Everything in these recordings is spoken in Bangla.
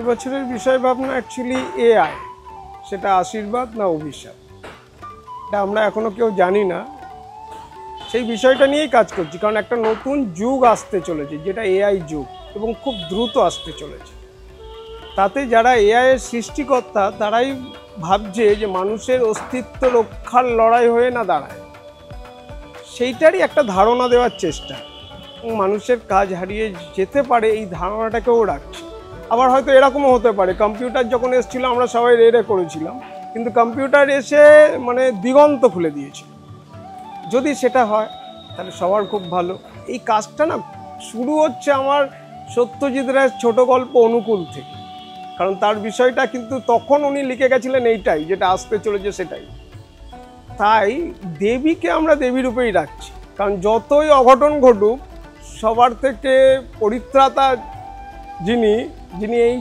বছরের বিষয় ভাবনা অ্যাকচুয়ালি এআই, সেটা আশীর্বাদ না অভিশাপ এটা আমরা এখনও কেউ জানি না। সেই বিষয়টা নিয়েই কাজ করছি, কারণ একটা নতুন যুগ আসতে চলেছে যেটা এআই যুগ, এবং খুব দ্রুত আসতে চলেছে। তাতে যারা এআই এর সৃষ্টিকর্তা তারাই ভাবছে যে মানুষের অস্তিত্ব রক্ষার লড়াই হয়ে না দাঁড়ায়, সেইটারই একটা ধারণা দেওয়ার চেষ্টা। মানুষের কাজ হারিয়ে যেতে পারে এই ধারণাটাকেও রাখছে। আবার হয়তো এরকমও হতে পারে, কম্পিউটার যখন এসেছিল আমরা সবাই রে করেছিলাম, কিন্তু কম্পিউটার এসে মানে দিগন্ত খুলে দিয়েছিল। যদি সেটা হয় তাহলে সবার খুব ভালো। এই কাজটা না শুরু হচ্ছে আমার সত্যজিৎ রায়ের ছোট গল্প অনুকূল থেকে, কারণ তার বিষয়টা কিন্তু তখন উনি লিখে গেছিলেন এইটাই, যেটা আসতে চলেছে সেটাই। তাই দেবীকে আমরা দেবী রূপেই রাখছি, কারণ যতই অঘটন ঘটুক সবার থেকে পরিত্রাতা যিনি এই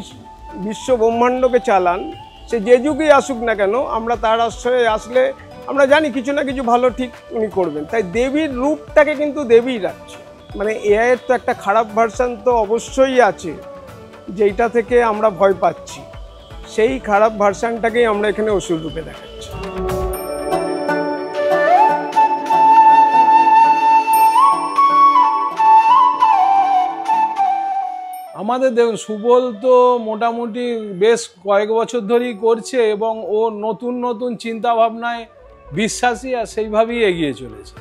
বিশ্ব ব্রহ্মাণ্ডকে চালান, সে যে যুগেই আসুক না কেন, আমরা তার আশ্রয়ে আসলে আমরা জানি কিছু না কিছু ভালো ঠিক উনি করবেন। তাই দেবীর রূপটাকে কিন্তু দেবীই রাখছে। মানে এআইয়ের তো একটা খারাপ ভার্সান তো অবশ্যই আছে, যেইটা থেকে আমরা ভয় পাচ্ছি, সেই খারাপ ভার্সানটাকেই আমরা এখানে অসুর রূপে দেখাচ্ছি। আমাদের দেখুন, সুবল তো মোটামুটি বেশ কয়েক বছর ধরেই করছে, এবং ও নতুন নতুন চিন্তা ভাবনায় বিশ্বাসী, আর সেইভাবেই এগিয়ে চলেছে।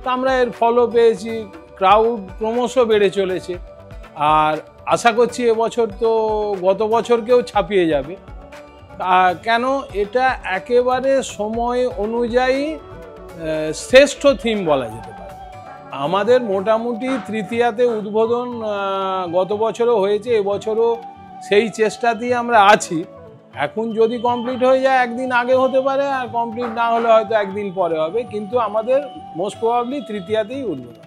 তা আমরা এর ফলো পেয়েছি, ক্রাউড ক্রমশ বেড়ে চলেছে, আর আশা করছি এবছর তো গত বছরকেও ছাপিয়ে যাবে। কেন, এটা একেবারে সময় অনুযায়ী শ্রেষ্ঠ থিম বলা যেতে পারে। আমাদের মোটামুটি তৃতীয়াতে উদ্বোধন গত বছরও হয়েছে, এবছরও সেই চেষ্টাতেই আমরা আছি। এখন যদি কমপ্লিট হয়ে যায় একদিন আগে হতে পারে, আর কমপ্লিট না হলে হয়তো একদিন পরে হবে, কিন্তু আমাদের মোস্ট প্রবাবলি তৃতীয়াতেই উদ্বোধন।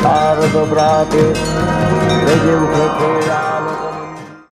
শারদ ব্রাতে